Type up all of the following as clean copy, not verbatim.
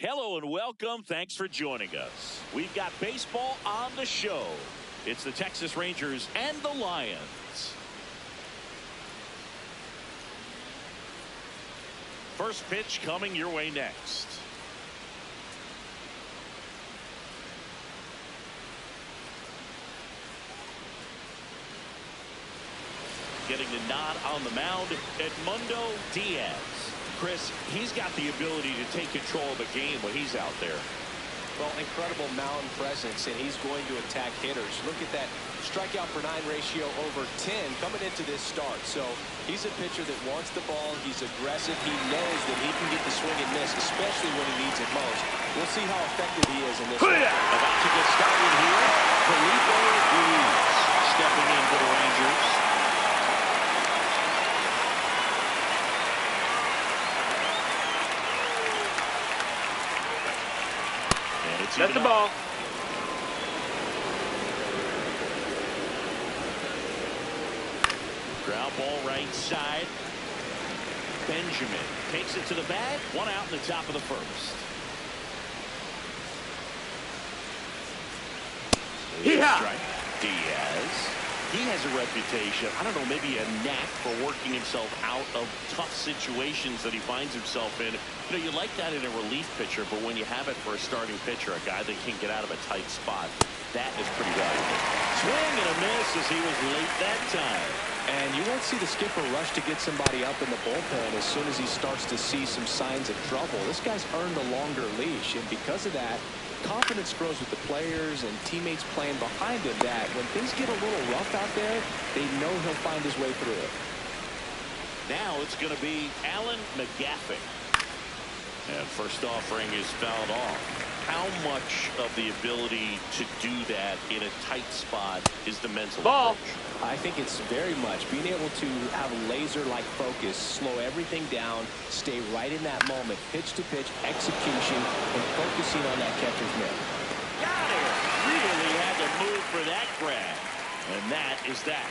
Hello and welcome. Thanks for joining us. We've got baseball on the show. It's the Texas Rangers and the Lions. First pitch coming your way next. Getting the nod on the mound, Edmundo Diaz. Chris, he's got the ability to take control of the game when he's out there. Well, incredible mound presence, and he's going to attack hitters. Look at that strikeout per 9 ratio over 10 coming into this start. So he's a pitcher that wants the ball. He's aggressive. He knows that he can get the swing and miss, especially when he needs it most. We'll see how effective he is in this one. About to get started here. Felipe Ruiz stepping in for the Rangers. That's the ball. Ground ball right side. Benjamin takes it to the bag. One out in the top of the first. Yeah. Strike. Diaz. He has a reputation, I don't know, maybe a knack for working himself out of tough situations that he finds himself in. You know, you like that in a relief pitcher, but when you have it for a starting pitcher, a guy that can get out of a tight spot, that is pretty valuable. Swing and a miss as he was late that time. And you won't see the skipper rush to get somebody up in the bullpen as soon as he starts to see some signs of trouble. This guy's earned a longer leash, and because of that, confidence grows with the players and teammates playing behind him, that when things get a little rough out there, they know he'll find his way through it. Now it's going to be Alan McGaffey. And first offering is fouled off. How much of the ability to do that in a tight spot is the mental Ball. approach? I think it's very much being able to have a laser-like focus, slow everything down, stay right in that moment, pitch-to-pitch execution, and focusing on that catcher's mitt. Got it! Really had to move for that grab. And that is that.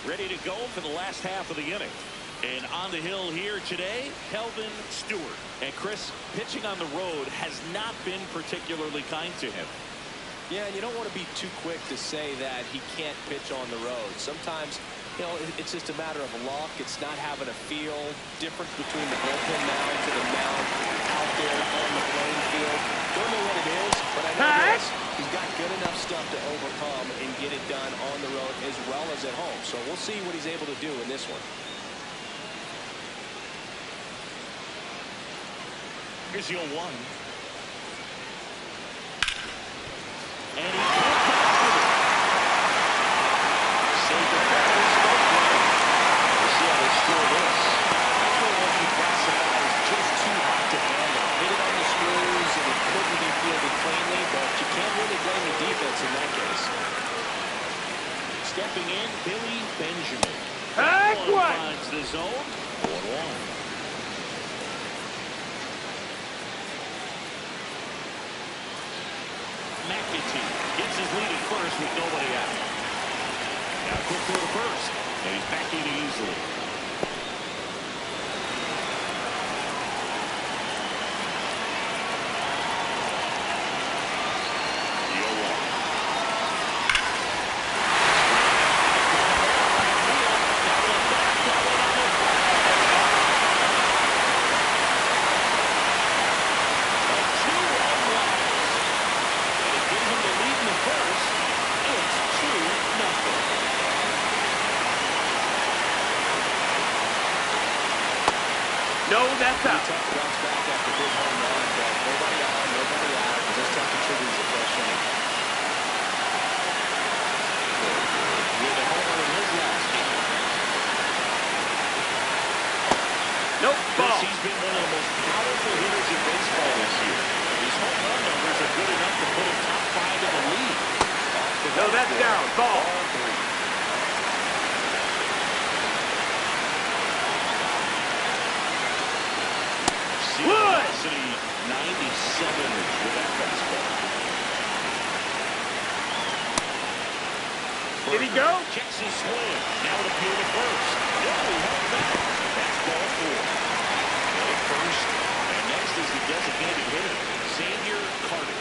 Ready to go for the last half of the inning. And on the hill here today, Kelvin Stewart. And Chris, pitching on the road has not been particularly kind to him. Yeah, and you don't want to be too quick to say that he can't pitch on the road. Sometimes, you know, it's just a matter of luck. It's not having a feel. Difference between the bullpen mound to the mound out there on the playing field. Don't know what it is, but I know this. He's got good enough stuff to overcome and get it done on the road as well as at home. So we'll see what he's able to do in this one. Here's the 0-1. And he can't connect with it. Save the ball. We'll see how they score this. That's what you classify as just too hot to handle. Hit it on the screws, and it couldn't be fielded cleanly, but you can't really blame the defense in that case. Stepping in, Billy Benjamin. Heck, what? Finds the zone. 1-1. McAtee gets his lead at first with nobody out. Now quick throw to first. And he's back in easily. No, that's out. Tough to bounce back after big home run, but nobody on, nobody out. Just have to trigger the fresh inning. With a homer in his last game. Nope, ball. He's been one of the most powerful hitters in baseball this year. His home run numbers are good enough to put him top 5 in the league. No, that's down. Ball. Velocity 97 with that fastball. Did he go? Checks his swing. Now it appeal to first. Yeah, he held back. That's ball 4. At first. And next is the designated hitter, Xavier Carter.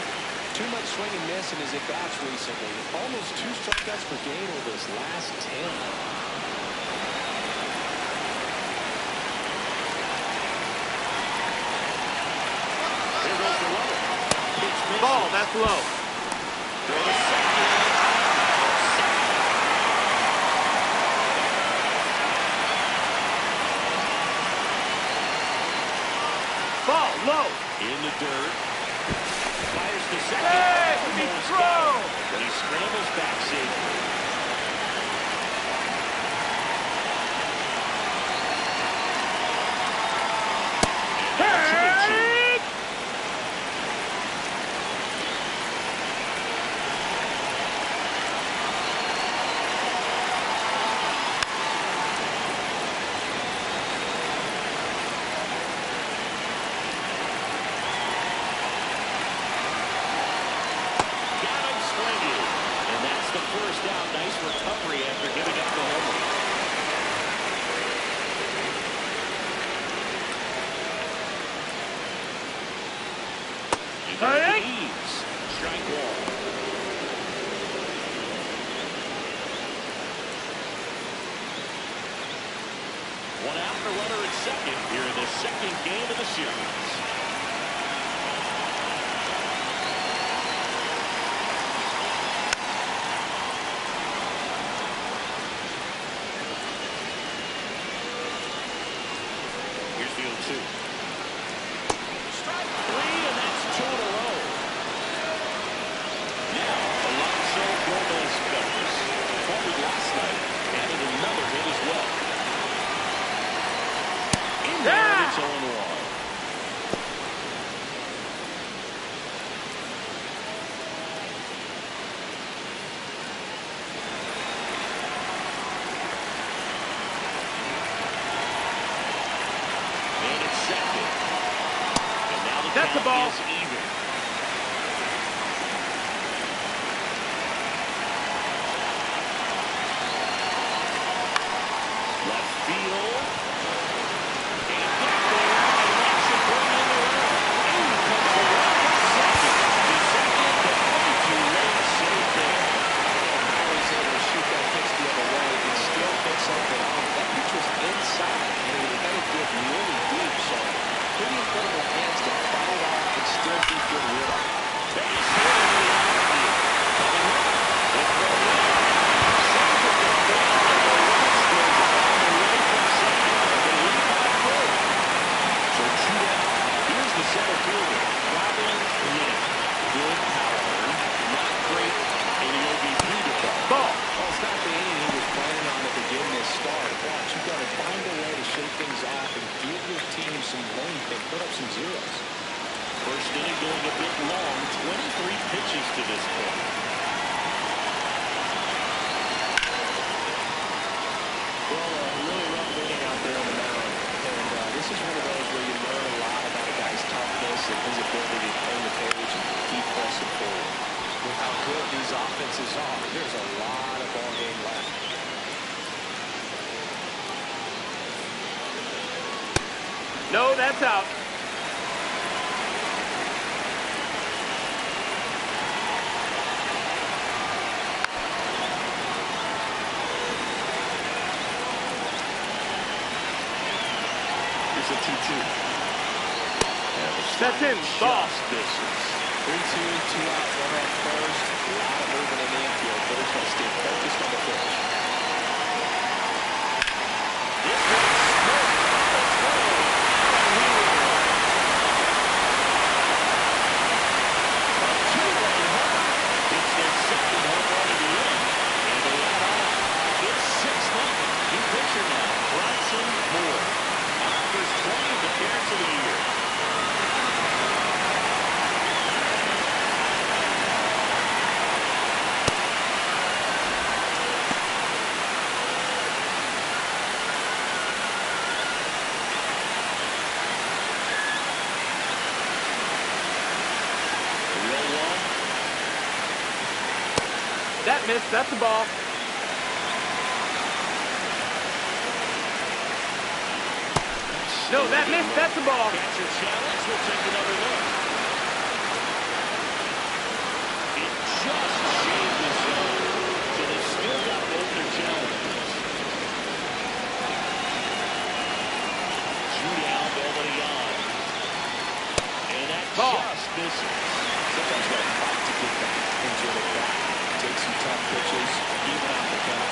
Too much swing and miss in his at-bats recently. Almost 2 strikeouts per game over his last 10. Here goes the runner. Pitch misses. Ball, that's low. Throw to second. Ball, low. In the dirt. Fires to second. Hey, he Almost throw. got it. But he scrambles back safely. Hey! Got him swinging. And that's the first out. Nice recovery after giving up the homer. He got Hey! the ease. Strike 1. One out and a runner at second here in the second game of the series. Here's the 0-2. Strike 3, and that's 2 in a row. Now, Alonso Gomez goes. Forward last night, added another hit as well. In there, it's 0-1. And it's second. And now the That's the count ball. is even. Left field. And back there. And that should bring in the run. In comes the run at second. To second, but way too late. Safe there. How he's able to shoot that pitch the other way and still pick something off. That pitch was inside, and he was headed to it really deep. So pretty incredible hands to fight it off and still keep good rid of it. Base hit in the outfield. Coming up. It's thrown in. Sends it to third. And the Reds goes all the way from second. And they lead by 4. So 2 out. Here's the center fielder. Traveling Lynn. Good power. Not great in the OBP department. Ball. Well, it's not the inning he was planning on to begin this start. Watch, you've got to find a way to shake things off and give your team some length and put up some zeros. First inning going a bit long. 23 pitches to this point. Well, a really rough inning out there on the mound. And this is one of those where you learn a lot about a guy's toughness and his ability to turn the page and keep pressing forward. With how good these offenses are, there's a lot of ball game left. No, that's out. Here's a 2-2. That's in. Ball. Just misses. 3-2, 2 out, 1 on first. A lot of movement in the infield. They're going to stay focused on the pitch. This one's smoked by the throw. And he a 2-run homer. It's their second home run of the inning. And they add on. It's 6-0. New pitcher now, Bronson Moore. Offers 20th appearance of the year. That missed. That's the ball. No, that missed. That's the ball. Catcher challenge. We'll take another look. It just shaved the zone. So they've still got both their challenges. Two down, nobody on. And that just misses. Sometimes you got to fight to get back into the back. Take some tough pitches, even out the count.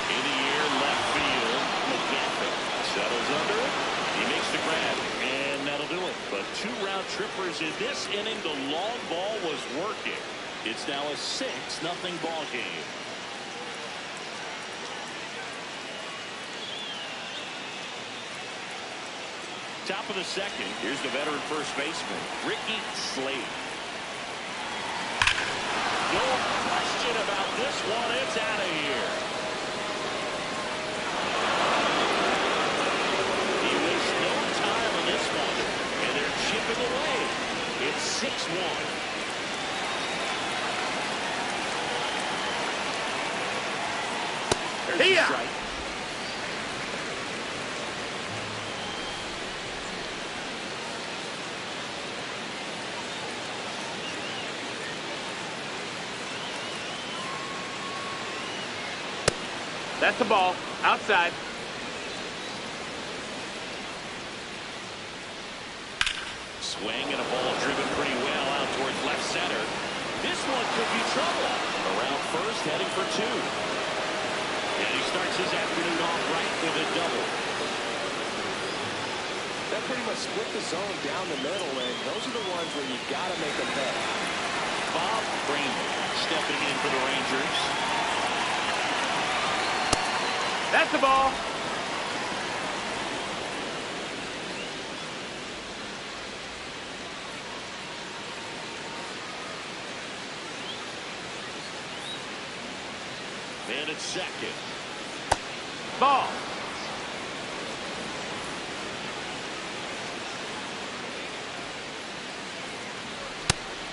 In the air, left field, McGaffey settles under it. He makes the grab, and that'll do it. But two round trippers in this inning. The long ball was working. It's now a 6-0 ball game. Top of the second. Here's the veteran first baseman, Ricky Slade. No question about this one. It's out of here. He wastes no time on this one, and they're chipping away. It's 6-1. There's the strike. That's the ball. Outside. Swing and a ball driven pretty well out towards left center. This one could be trouble. Around first, heading for two. And he starts his afternoon off right with a double. That pretty much split the zone down the middle, and those are the ones where you got to make them pay. Bob Kramer stepping in for the Rangers. That's the ball. And it's second. Ball.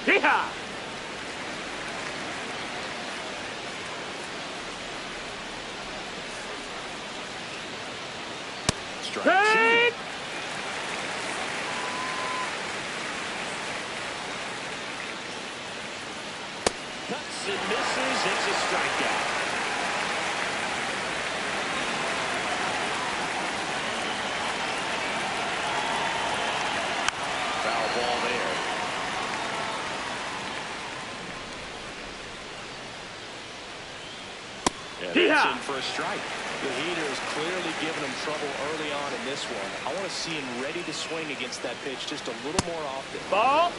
Yeehaw! Strike Hey! two. Cuts and misses. It's a strikeout. Foul ball there. And that's in for a strike. The heater is clearly giving him trouble early on in this one. I want to see him ready to swing against that pitch just a little more often. Ball.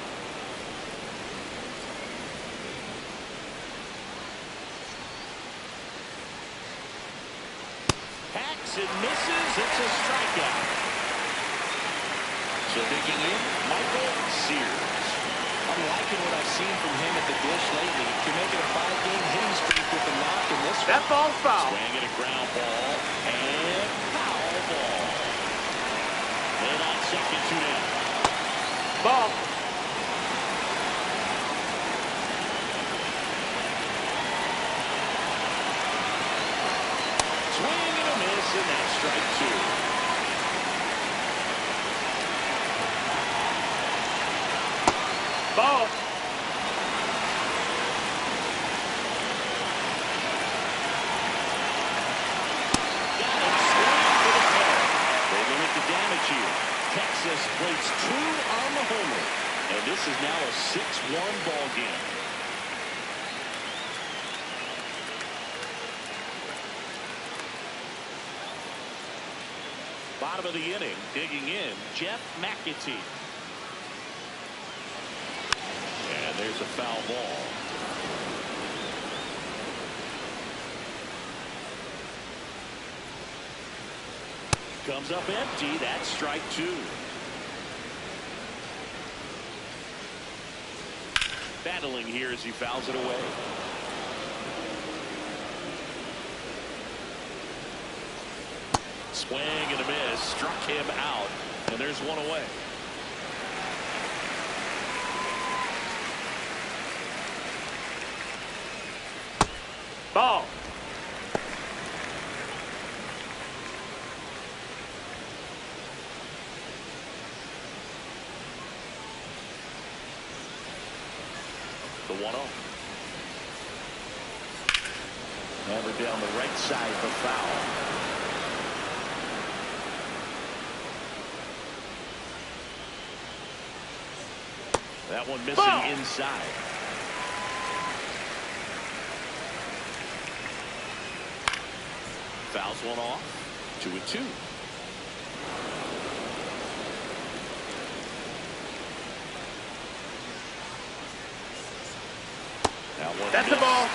Hacks and misses. It's a strikeout. So digging in, Michael Sears. I'm liking what I've seen from him at the dish lately. Can make it a 5-game hitting streak with a knock in this one. That ball's foul. Swing and a ground ball. And foul ball. And on second, two down. Ball. Swing and a miss, and that's strike two. Ball. Got him. Swing for the ball. They limit the damage here. Texas plates two on the homer. And this is now a 6-1 ball game. Bottom of the inning, digging in, Jeff McAtee. And there's a foul ball. Comes up empty. That's strike two. Battling here as he fouls it away. Swing and a miss. Struck him out. And there's one away. Ball. The 1-0. Hammered down the right side for foul. That one missing Ball. inside. Fouls one off. 2-2. That's the ball.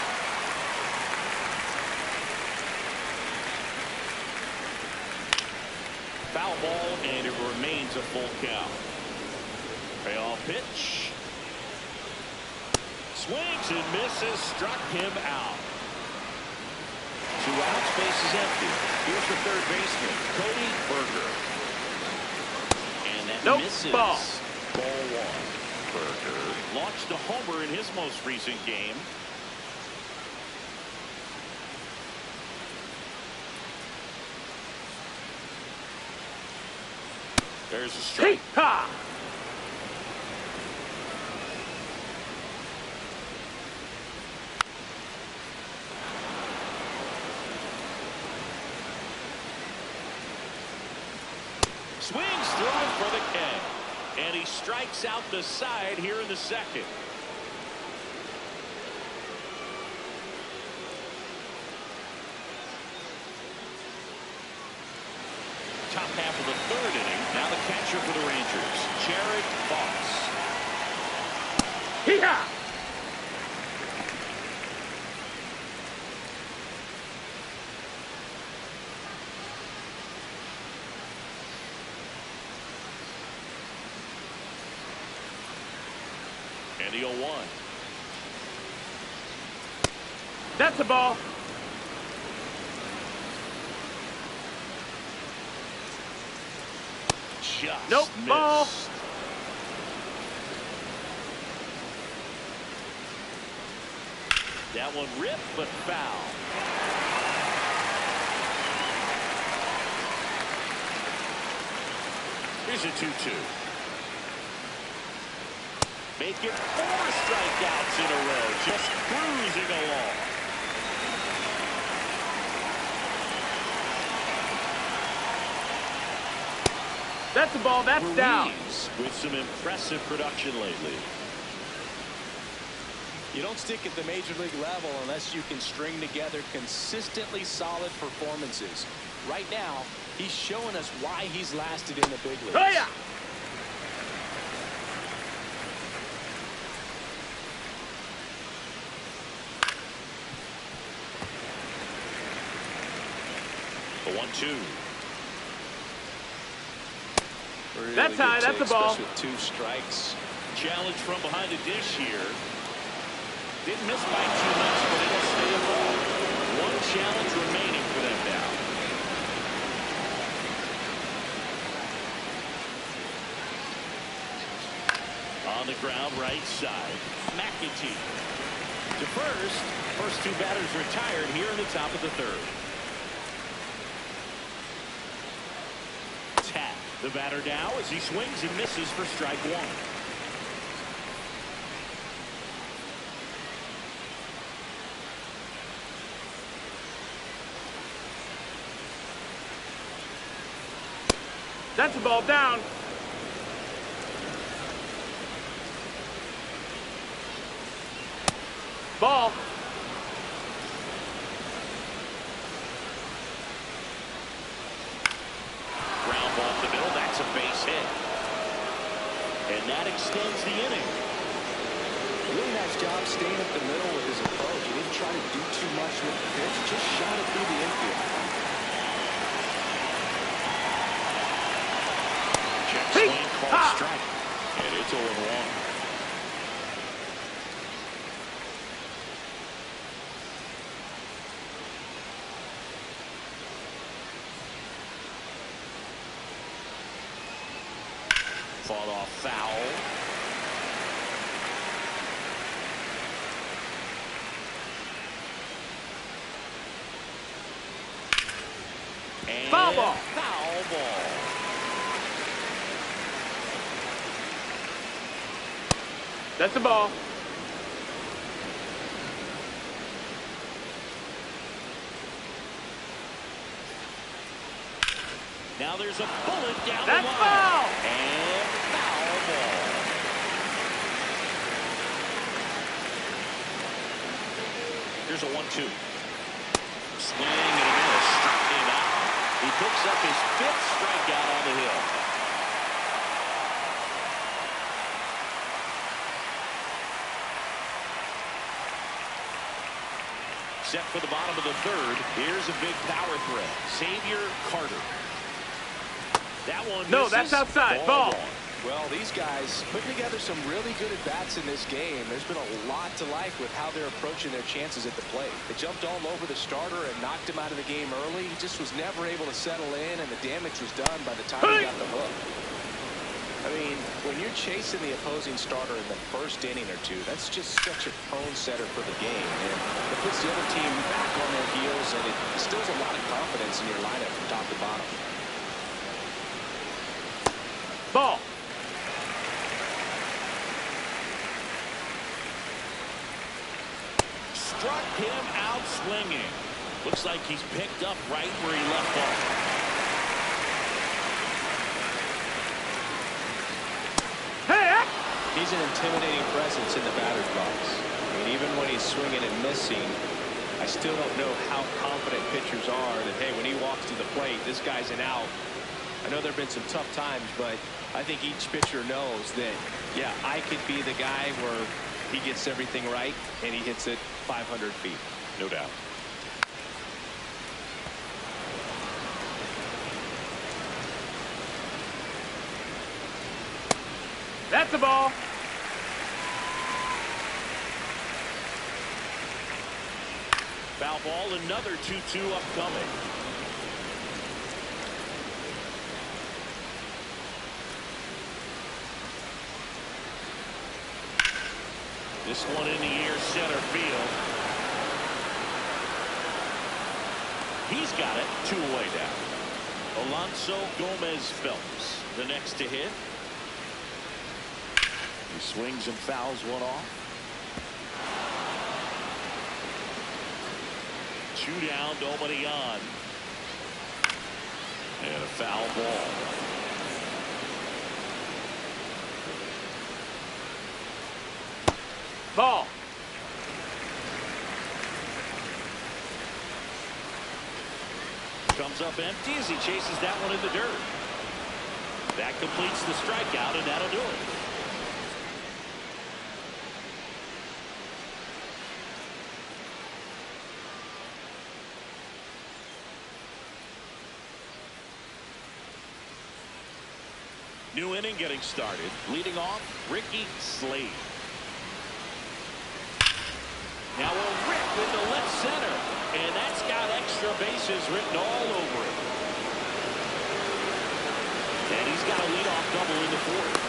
Foul ball, and it remains a full count. Payoff pitch. Swings and misses. Struck him out. 2 outs. Base is empty. Here's the third baseman, Cody Berger. And that misses. Ball. Ball 1. Berger launched a homer in his most recent game. There's a strike. Ha! Swings through it for the K. And he strikes out the side here in the second. Top half of the third inning. Now the catcher for the Rangers, Jared Fox. Hee-haw! And the 0-1. That's the ball. Just Nope, missed. ball. That one ripped, but foul. Here's a 2-2. Make it 4 strikeouts in a row, just cruising along. That's the ball. That's down. Ruiz with some impressive production lately. You don't stick at the major league level unless you can string together consistently solid performances. Right now, he's showing us why he's lasted in the big leagues. Oh, yeah. The 1-2. Really That's high. good That's the take, ball. especially with 2 strikes. Challenge from behind the dish here. Didn't miss by too much, but it'll stay a ball. 1 challenge remaining for them now. On the ground, right side. McAtee to first. First 2 batters retired here in the top of the third. Tap the batter now as he swings and misses for strike 1. That's the ball. Down. Ball. Ground ball to the middle. That's a base hit. And that extends the inning. Really nice job staying up the middle with his approach. He didn't try to do too much with the pitch, just shot it through the infield. Check swing, called strike. And it's 0-1. Fought off foul. And Foul ball. Foul ball. That's the ball. Now there's a bullet down the That's line. foul! And foul ball. Here's a 1-2. Swing and a miss. Struck him out. He picks up his 5th strikeout on the hill. Set for the bottom of the 3rd. Here's a big power threat. Xavier Carter. That one misses. No, that's outside. Ball. Well, these guys putting together some really good at-bats in this game. There's been a lot to like with how they're approaching their chances at the plate. They jumped all over the starter and knocked him out of the game early. He just was never able to settle in, and the damage was done by the time he got the hook. I mean, when you're chasing the opposing starter in the first inning or two, that's just such a tone setter for the game. And it puts the other team back on their heels, and it instills a lot of confidence in your lineup from top to bottom. Ball. Struck him out swinging. Looks like he's picked up right where he left off. He's an intimidating presence in the batter's box. I mean, even when he's swinging and missing, I still don't know how confident pitchers are that, hey, when he walks to the plate, this guy's an out. I know there have been some tough times, but I think each pitcher knows that, yeah, I could be the guy where he gets everything right and he hits it 500 feet. No doubt. That's the ball. Foul ball, another 2-2 upcoming. This one in the air, center field. He's got it, 2 away down. Alonso Gomez Phelps, the next to hit. He swings and fouls one off. 2 down, nobody on. And a foul ball. Ball. Comes up empty as he chases that one in the dirt. That completes the strikeout, and that'll do it. New inning getting started. Leading off, Ricky Slade. Now a rip into left center. And that's got extra bases written all over it. And he's got a leadoff double in the 4th.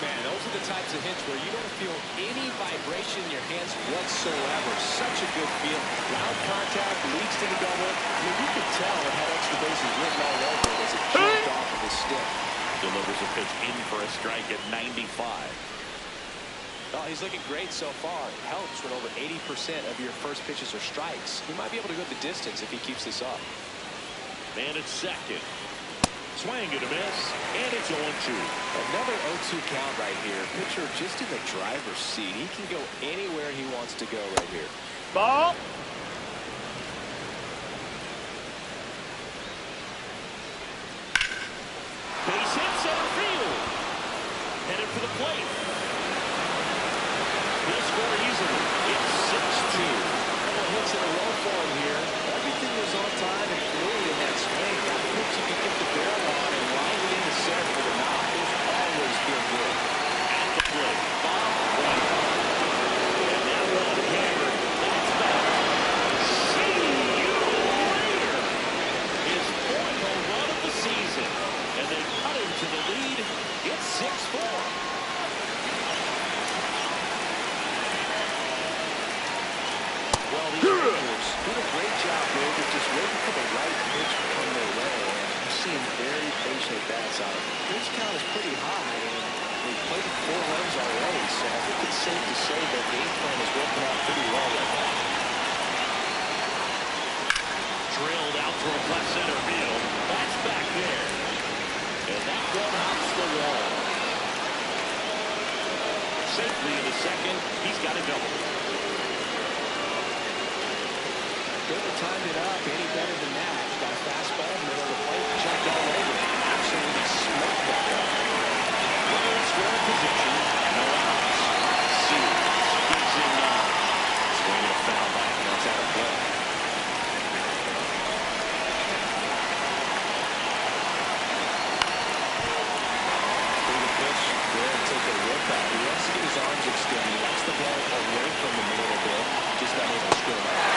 Man, those are the types of hits where you don't feel any vibration in your hands whatsoever. Such a good feel. Loud contact leads to the double. I mean, you could tell it had extra bases written all over it as it jumped off of his stick. Delivers a pitch in for a strike at 95. Oh, he's looking great so far. It helps when over 80% of your first pitches are strikes. He might be able to go the distance if he keeps this up. Man at second. Swing and a miss. And it's 0-2. Another 0-2 count right here. Pitcher just in the driver's seat. He can go anywhere he wants to go right here. Ball. Base hit, center field. Headed for the plate. He'll score easily. It's 6-2. Couple of hits in a row for him here. Everything was on time and fluid in that swing. That pitch you can get the barrel on and line it into center for the knock. Those always feel good. At the plate. Bob White. And that one hammered. That's back. See you later. His 4th home run of the season. And they cut him to the lead. It's 6-4. Well, these Rangers did a great job, David, just waiting for the right pitch to come their way. And you're seeing very patient bats out of them. Pitch count is pretty high, and they've played 4 runs already, so I think it's safe to say their game plan is working out pretty well right now. Drilled out towards left center field. That's back there. And that one hops the wall. Safely in the second. He's got a double. Couldn't have timed it up any better than that. Got a fastball, middle of the plate, jumped all over it. Absolutely smoked that one. Runner in scoring position. No outs. Syracuse gives him swing and a foul back, and that's out of play. Take a rip out. He wants to get his arms extended. He likes the ball away from him a little bit. Just not able to score out.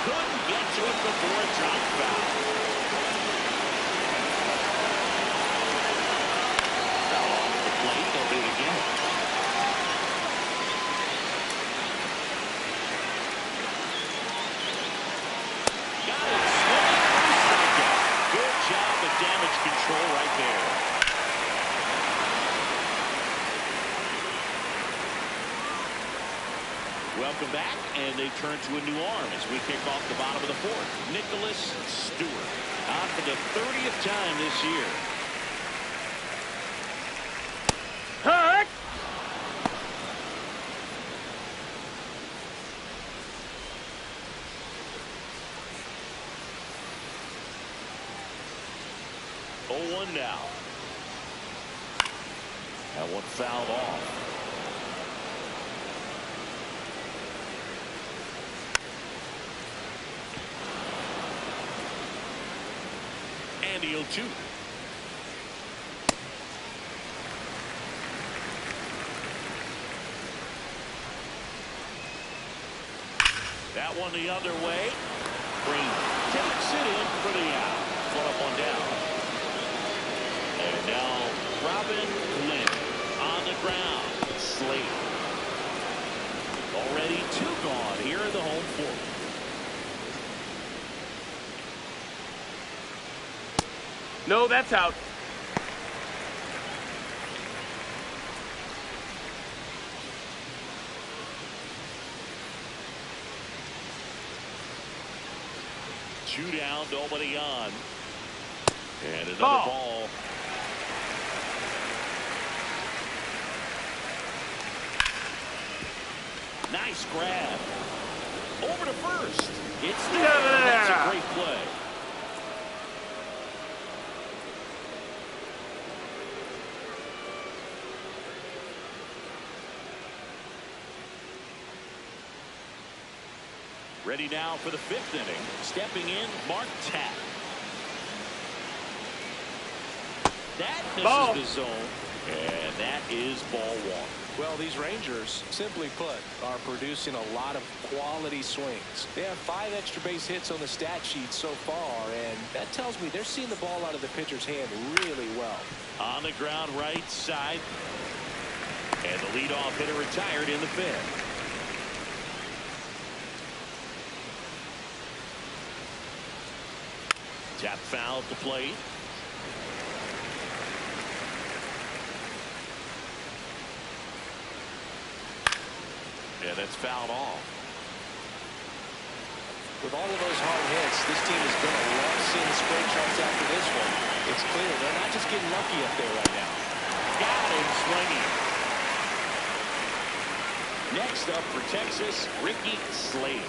Couldn't get to it before it dropped foul. Foul off the plate. They'll do it again. Got it. Swinging for a strikeout. Good job of damage control right there. Welcome back, and they turn to a new arm as we kick off the bottom of the fourth. Nicholas Stewart out for the 30th time this year. Hurt! Oh, 1 now. That one fouled off. And the 0-2. That one the other way. Green takes it in for the out. 1 up, 1 down. And now Robin Lynn on the ground. Slate. Already 2 gone here in the home fourth. No, that's out. Two down, nobody on. And another Ball. ball. Nice grab. Over to first. It's there. That's a great play. Ready now for the 5th inning. Stepping in, Mark Tapp. That Ball. misses the zone, and that is ball 1. Well, these Rangers, simply put, are producing a lot of quality swings. They have 5 extra base hits on the stat sheet so far, and that tells me they're seeing the ball out of the pitcher's hand really well. On the ground right side. And the leadoff hitter retired in the 5th. Tap foul to plate. And that's fouled off. With all of those hard hits, this team is going to love seeing the score charts after this one. It's clear they're not just getting lucky up there right now. Got him swinging. Next up for Texas, Ricky Slade.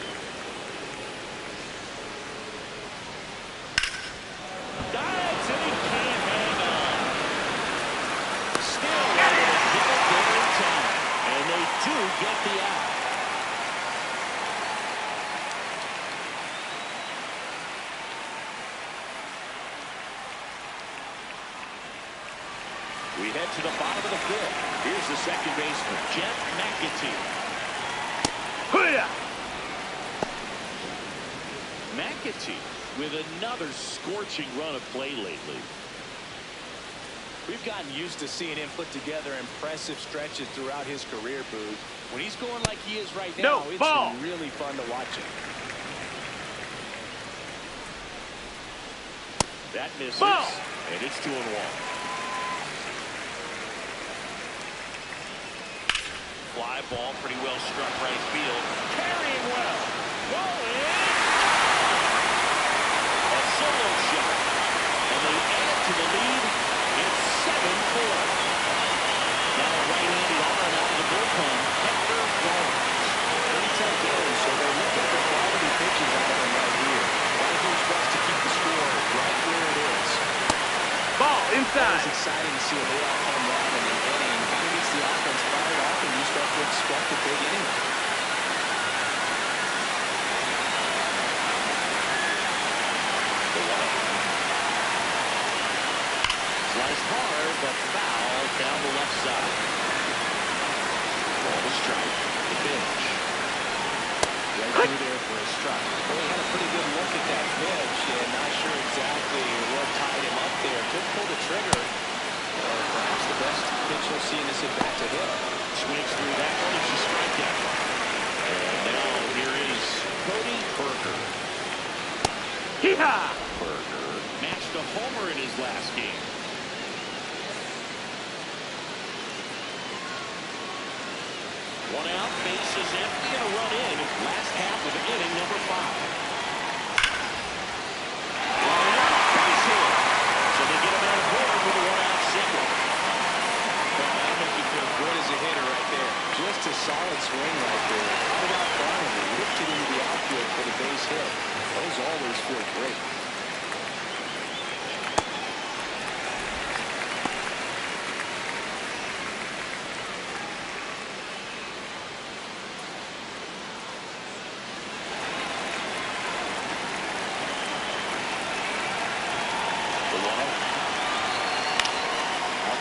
Dives and he can't hang on. Still able to get it there in time. And they do get the out. We head to the bottom of the fifth. Here's the second baseman, Jeff McAtee. McAtee with another scorching run of play lately. We've gotten used to seeing him put together impressive stretches throughout his career, Booth. When he's going like he is right now, it's really fun to watch him. That misses, and it's 2-1. Fly ball, pretty well struck right field. Carrying well. Rolling. A solo shot. And they add to the lead. It's 7-4. Now a right-handed arm out of the bullpen. Hector Jones. Pretty tough game, so they're looking for quality pitches out of him right here. Got to do his best to keep the score right where it is. Ball inside. It's exciting to see a leadoff home run in an inning. Kind of gets the offense fired off, and you start to expect a big inning. Sliced hard, but foul down the left side. Ball to strike. The pitch. Right through there for a strike. Well, he had a pretty good look at that pitch, and not sure exactly what tied him up there. Could pull the trigger. Perhaps the best pitch he'll see in this at-bat to hit. Swings through that one. It's a strikeout. And now here is Cody Berger. Hee-haw! Berger matched a homer in his last game. One out, base is empty, and a run in. Last half of inning number 5. Line up, base hit. So they get him out of order with a 1-out single. Well, that'll make you feel good as a hitter right there. Just a solid swing right there. How about finally lifted into the outfield for the base hit? Those always feel great.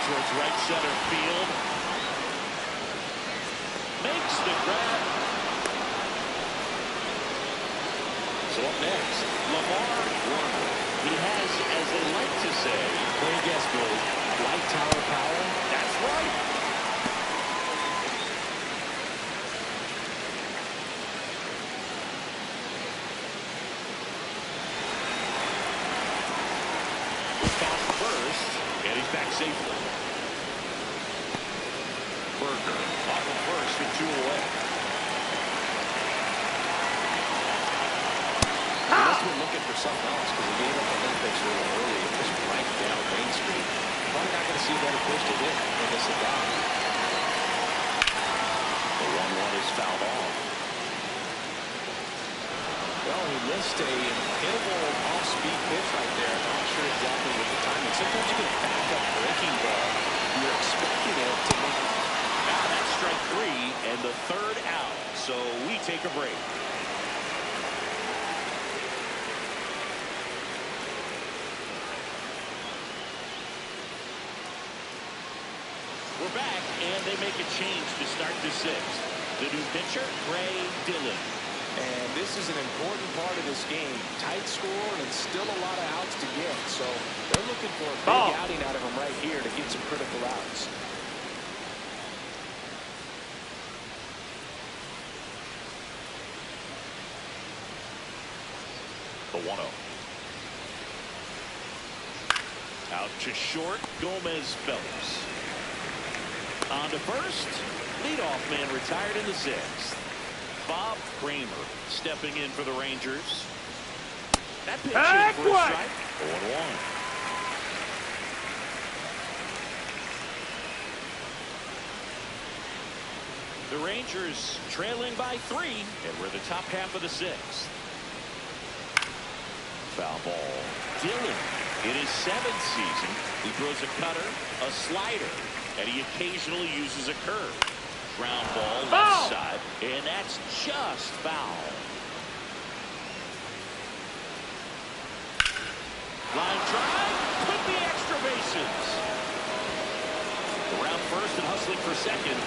Towards right center field. Makes the grab. So up next, Lamar Warner. He has, as they like to say, Clean guess, Billy. Light tower power? That's right. Count first, and he's back safely. Berger off of first with 2 away. He must have been looking for something else because he gave up a little pitch a little early. It was right down Main Street. Probably not going to see a better pitch to hit in this at-bat. The 1-1 is fouled off. Well, he missed a hittable off-speed pitch right there. I'm not sure exactly what the timing. Sometimes you get a back-up breaking ball. You're expecting it to make. Now that's strike 3 and the 3rd out. So we take a break. We're back, and they make a change to start the 6th. The new pitcher, Ray Dillon. And this is an important part of this game. Tight score, and it's still a lot of outs to get. So they're looking for a big outing out of him right here to get some critical outs. The 1-0. Out to short, Gomez Phelps. On to first. Leadoff man retired in the 6th. Bob Kramer stepping in for the Rangers. That pitch in for a strike. 0-1. The The Rangers trailing by 3, and we're in the top half of the 6th. Foul ball. Dylan, in his 7th season, he throws a cutter, a slider, and he occasionally uses a curve. Ground ball left side, and that's just foul. Line drive, could be extra bases. Around first and hustling for second.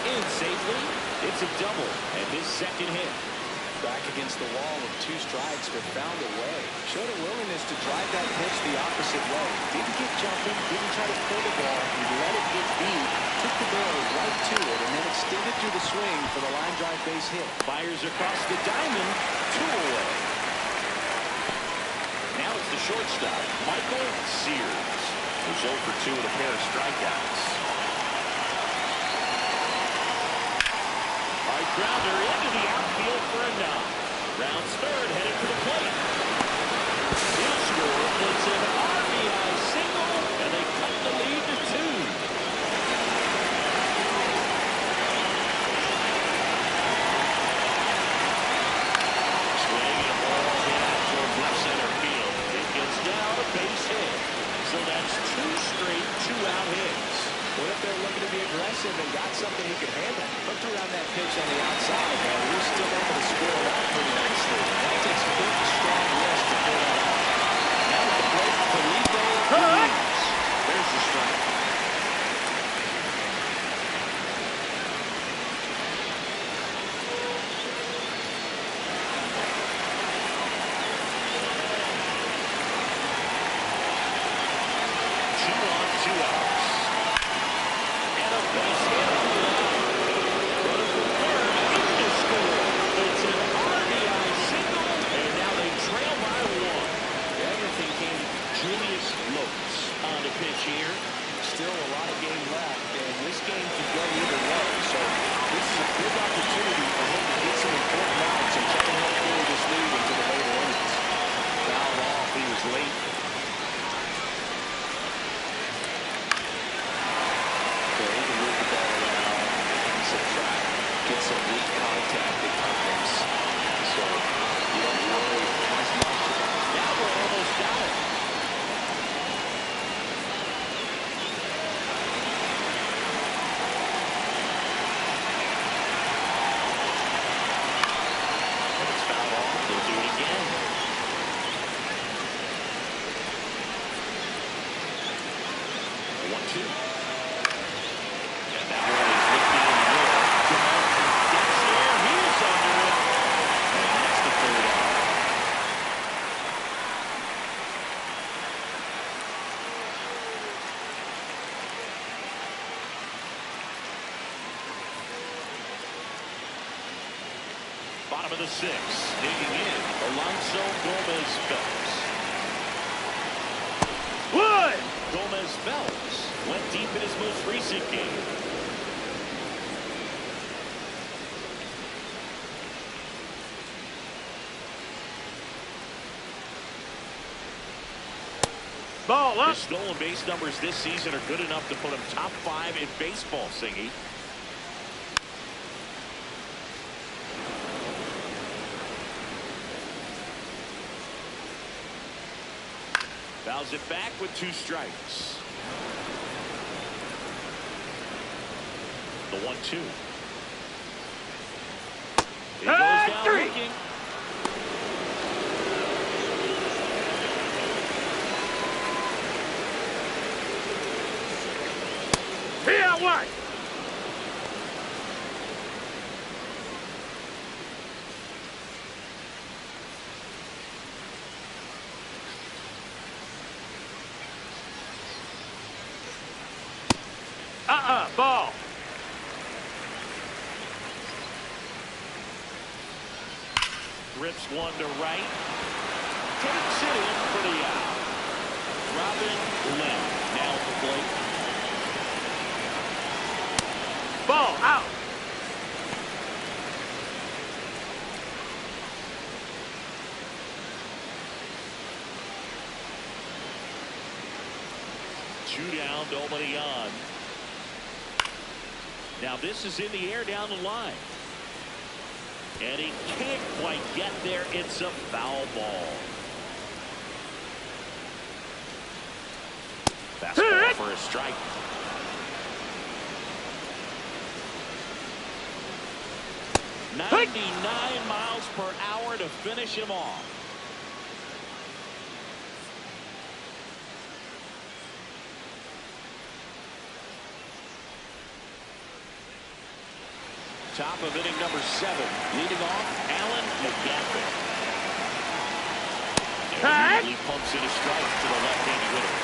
In safely, it's a double, and his 2nd hit. Back against the wall with 2 strikes, but found a way. Showed a willingness to drive that pitch the opposite way. Didn't get jumping, didn't try to pull the ball. He let it get beat, took the barrel right to it, and then extended through the swing for the line drive base hit. Fires across the diamond, 2 away. Now it's the shortstop, Michael Sears, who's 0 for 2 with a pair of strikeouts. Hard grounder into the outfield for a knock. Rounds third, headed to the plate. He'll score, puts an RBI single, and they cut the lead to 2. Swing and a ball hit out towards left center field. It gets down, a base hit. So that's 2 straight 2-out hits. What if they're looking to be aggressive and got something he could handle? Looked around that pitch on the outside, and he was still able to score it out pretty nicely. That takes a big, strong wrist to pull that out. Now at the plate, Felipe. There's the strike. Still a lot of game left, and this game could go either way. So this is a big opportunity for him to get some important outs and try to help carry this lead into the later innings. Foul off, he was late. So he can move the ball around, subtract, get some weak contact at times. So you don't worry as much. Now we're almost got it. Bottom of the 6th, digging in, Alonso Gomez-Phelps. Wood! Gomez-Phelps went deep in his most recent game. Ball up. His stolen base numbers this season are good enough to put him top 5 in baseball, Singy. Fouls it back with 2 strikes. The 1-2. He goes down 3. looking. Here, what? Ball. Rips one to right. Takes it in for the out. Robin Lynn now at the plate. Ball out. Two down, nobody on. Now this is in the air down the line. And he can't quite get there. It's a foul ball. Fastball for a strike. Hey. 99 miles per hour to finish him off. Top of inning number 7. Leading off, Alan McGaffin. Hey. Immediately pumps in a strike to the left-handed hitter.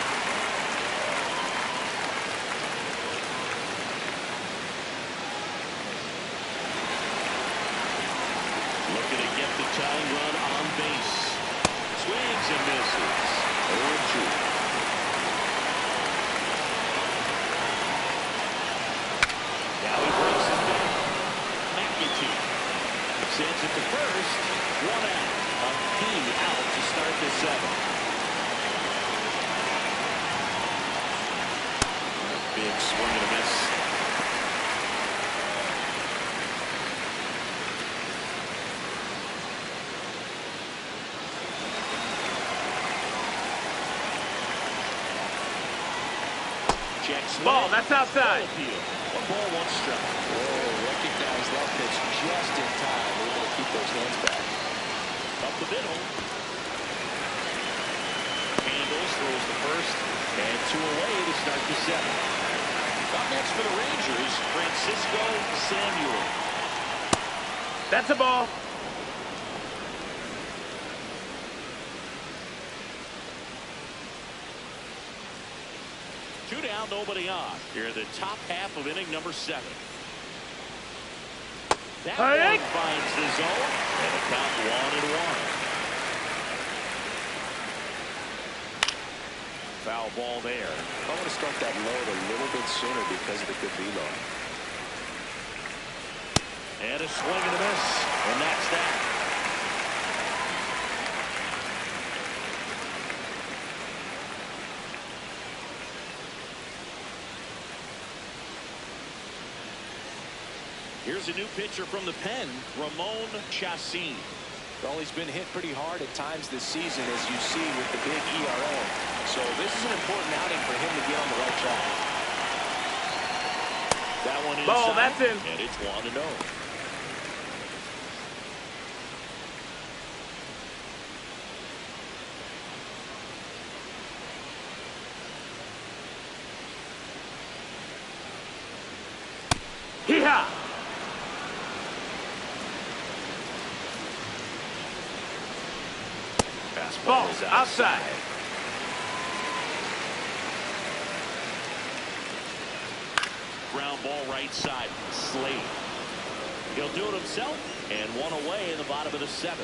Looking to get the tying run on base. Swings and misses. 0-2. Now he breaks his back. Sends it to first. 1 out. A key out to start the 7th. Big swing and a miss. Check swing. Ball, that's outside. 1 ball, 1 strike. Oh, recognize that pitch just in time. Able to keep those hands back. Up the middle. Handles, throws the first, and 2 away to start the 7th. Up next for the Rangers, Francisco Samuel. That's a ball. Two down, nobody on. Here in the top half of inning number 7. That Hey. one finds the zone, and a count 1-1. Foul ball there. I want to start that load a little bit sooner because of the good velo. And a swing and a miss, and that's that. Here's a new pitcher from the pen, Ramon Chacin. Well, he's been hit pretty hard at times this season, as you see with the big ERA. So this is an important outing for him to get on the right track. That one inside, Ball, that's in. and it's 1-0. Hee-haw. Fastball Ball, is outside. Ground ball right side. Slade. He'll do it himself, and 1 away in the bottom of the 7th.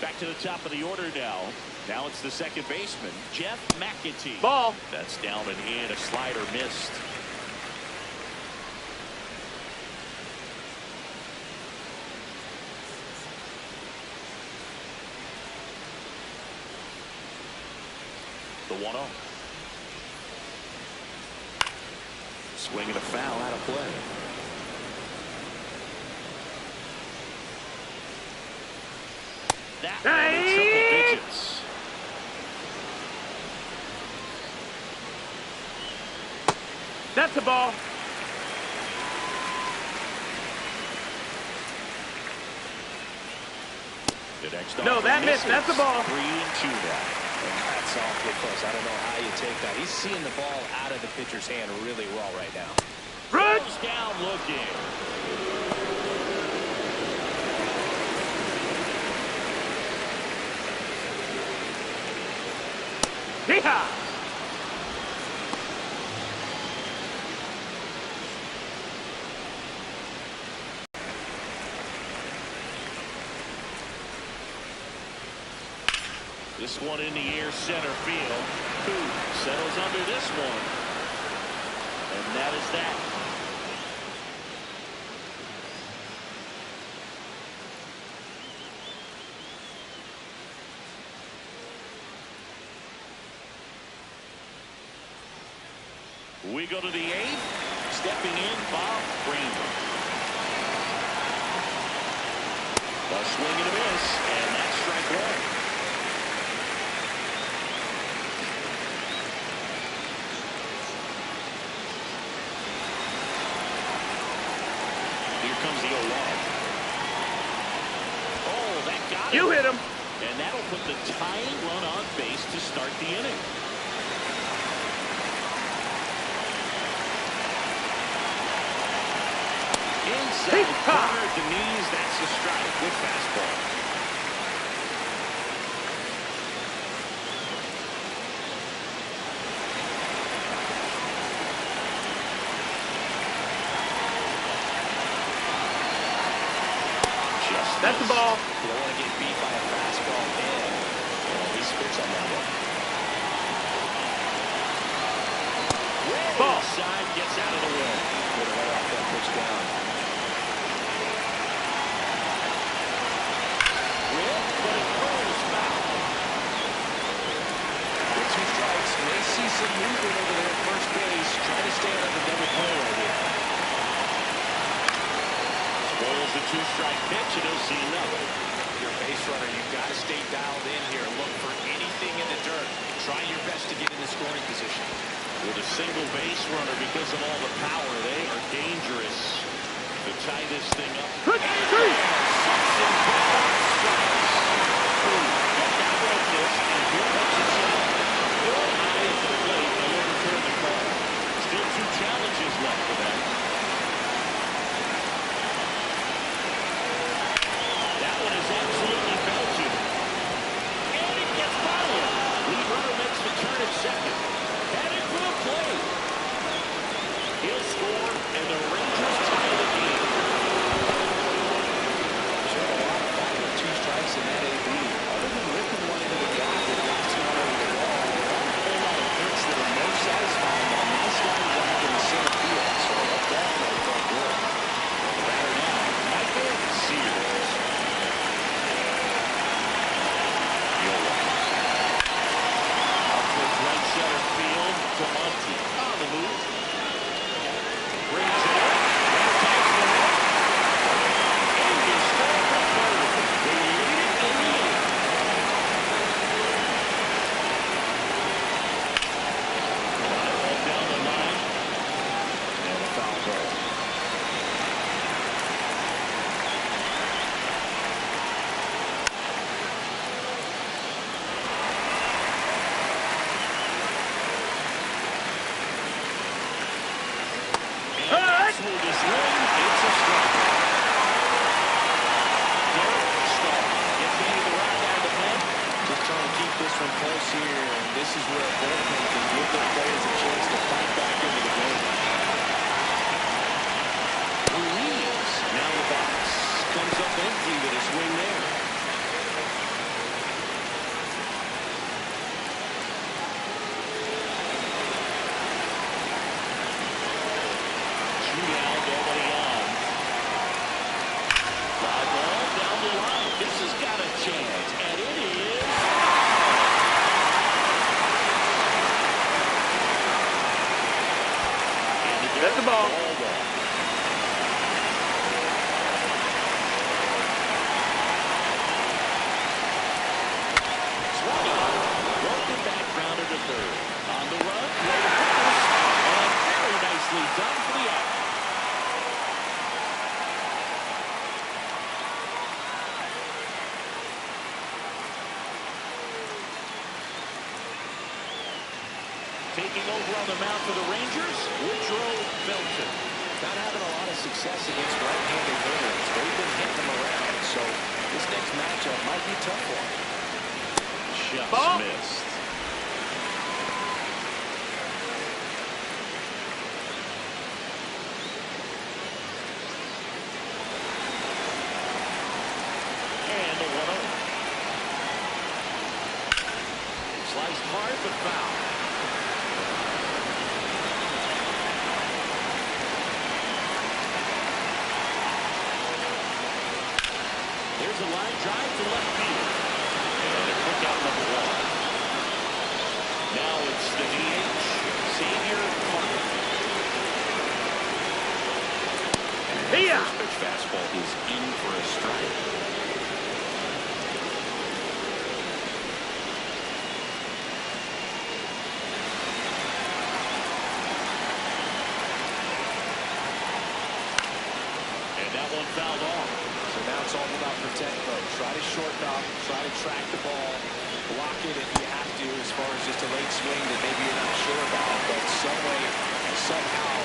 Back to the top of the order now. Now it's the second baseman, Jeff McAtee. Ball. That's down and in. A slider missed. The 1-0. Swing and a foul out of play. That one in triple digits. That's a ball. The next No, that missed. misses. That's a ball. 3-2 now. And that's awfully close. I don't know how you take that. He's seeing the ball out of the pitcher's hand really well right now. Run. Goes down looking. Hee-haw. This one in the air, center field. Who settles under this one? And that is that. We go to the 8th. stepping in, Bob Kramer. A swing and a miss, and that's strike one. Here comes the 0-1. Oh, that got You it. hit him. And that'll put the tying run on base to start the inning. Inside corner at the knees, that's a strike with fastball. That's the ball. You don't want to get beat by a fastball in. He spits on that one. Ball. Side gets out of the way. Put it off that pitch down. But it rolls foul. With 2 strikes, may see some movement over there at first base. Trying to stay out of the double play right here. Spoils the 2-strike pitch, and he'll see nothing. Your base runner, you've got to stay dialed in here. Look for anything in the dirt. Try your best to get in the scoring position. With a single base runner, because of all the power, they are dangerous to tie this thing up. Got that one missed, and here comes the shot. Good eye at the plate, and overturn the call. Still 2 challenges left for them. That one is absolutely belted. And it gets fouled. Lead runner makes the turn at second. Headed for the plate. He'll score, and the Rangers tie the game. Showed a lot of fight with 2 strikes in that AB. Other than ripping one into the gap that knocks him over the wall, there aren't a whole lot of hits that are more satisfying than a nice line drive in the center field. So that definitely felt good. The batter now, Michael Syracuse. Out towards right center field to Monty. On the move. Brings it up. Tags the net. And he stole the third. They lead it in the 8th. Ball down the line. And a foul ball. Will this win? It's a strike. Derek Starr gets into the right out of the pen. Just trying to keep this one close here, and this is where a bullpen can give their players a chance to fight back into the game. Ruiz now the box. Comes up empty with a swing there. Shootout already on. Fly ball down the line. This has got a chance, and it is. That's the ball. Broken back grounder to third. On the run, and very nicely done for the out. Taking over on the mound for the Rangers, Woodrow Belton. Not having a lot of success against right-handed hitters. They've been hitting them around, so this next matchup might be tough for them. Just Ball. missed. And a 1-0. Sliced hard, but foul. There's a line drive to left field. And a quick out number 1. Now it's the DH, Xavier Parker. fastball is in for a strike. That one fouled off. So now it's all about protect mode. Try to shorten up, try to track the ball, block it if you have to, as far as just a late swing that maybe you're not sure about, but some way, somehow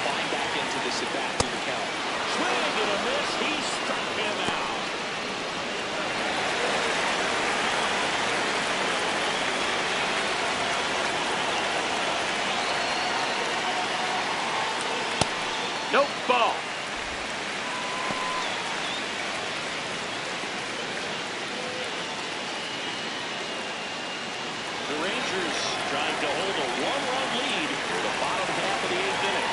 climb back into this at bat through the count. Swing and a miss. He struck him out. Nope, ball. The Rangers trying to hold a one-run lead for the bottom half of the 8th inning.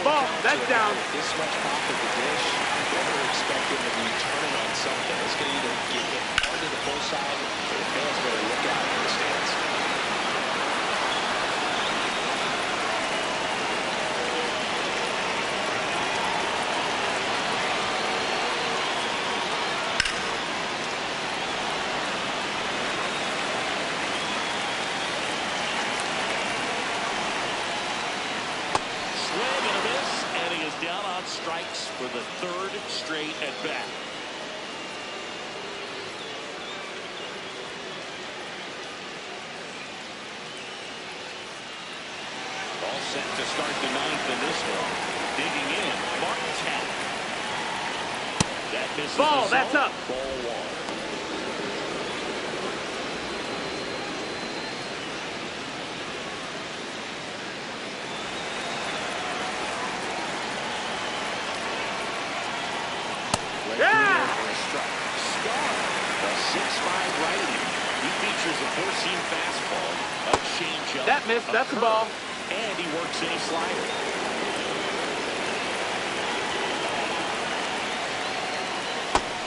Ball, that's down. This much pop at the dish, never expect him to be turning on something. It's going to either get hit hard to the pull side, or the fans better look out in the stands. Down on strikes for the 3rd straight at bat. All set to start the 9th in this one. Digging in, Martin's hat. That misses. Ball, that's up. Ball 1. Yeah! Star, the 6'5" righty. He features a four-seam fastball, a changeup. That missed. That's the ball. And he works in a slider.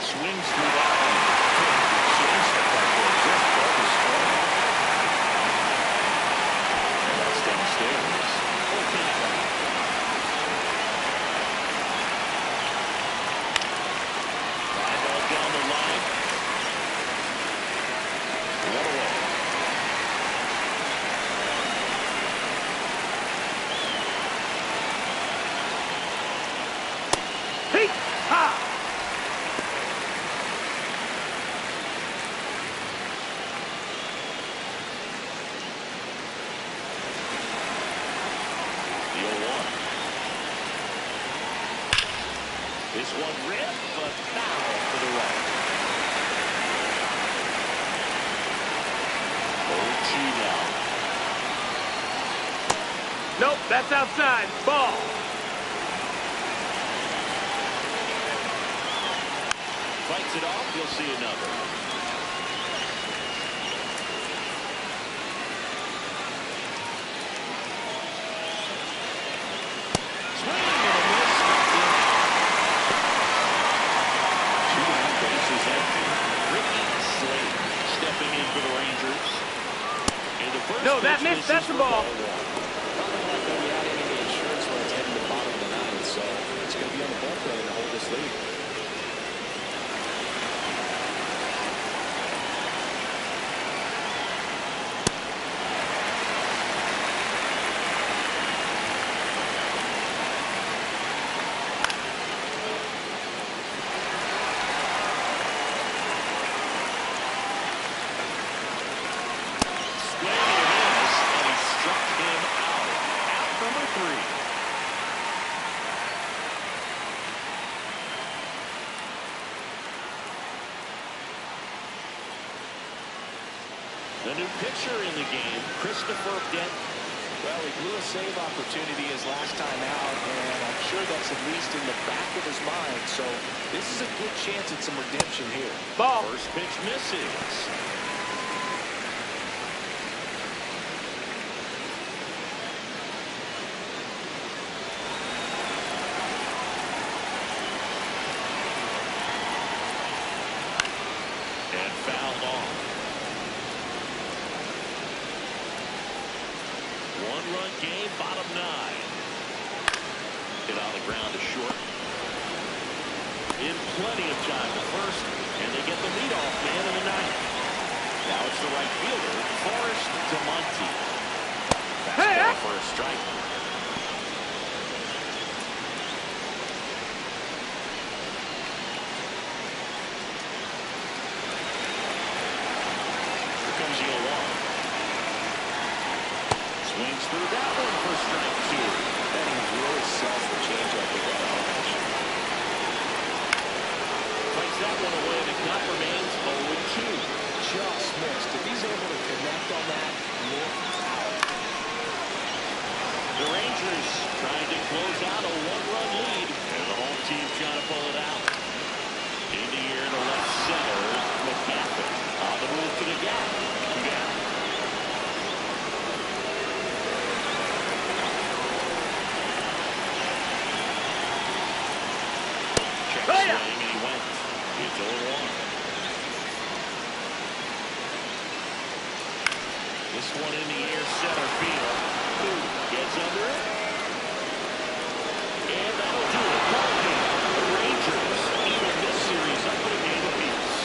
Swings through that one. Changeup right there, just very strong. And that's downstairs. Okay. Down the line. One away. Hey! Ha! The 0-1. This one ripped, but foul for the right. 0-2 now. Nope, that's outside. Ball. Fights it off, you'll see another. Swing and a miss. Bases empty. Ricky Slade stepping in for the Rangers. And the first No, that missed. That's the ball. Nothing like that. We had any insurance when it's heading to the bottom of the 9th, so it's going to be on the bullpen to hold this lead. The new pitcher in the game, Christopher Dent. Well, he blew a save opportunity his last time out, and I'm sure that's at least in the back of his mind. So this is a good chance at some redemption here. Ball. First pitch misses. And fouled off. One-run game, bottom 9. Hit on the ground to short. In plenty of time to first, and they get the leadoff man in the ninth. Now it's the right fielder, Forrest DeMonte. Fastball for a strike. Here comes the 0-1. Swings through that one for strike two. And he really sells the changeup with that orange. Fights that one away, and it not remains 0-2. Just missed. If he's able to connect on that, look out. The Rangers trying to close out a one-run lead, and the home team trying to pull it out. In the air to left center, McCaffrey on the move to the gap. Check swing, and he went. It's 0-1. This one in the air, center field. Ooh, gets under it. And that'll do it. Ball game. The Rangers even this series up with a game apiece.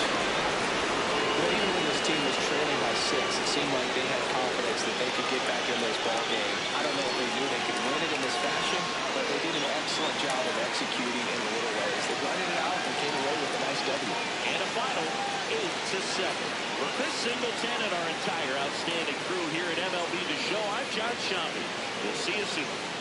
Well, even when this team was trailing by 6, it seemed like they had confidence that they could get back in this ball game. I don't know if they knew they could win it in this fashion, but they did an excellent job of executing in the little ways. They grinded it out and came away with a nice W. And a final 8-7. For Chris Singleton and our entire outstanding crew here at MLB The Show, I'm John Shampi. We'll see you soon.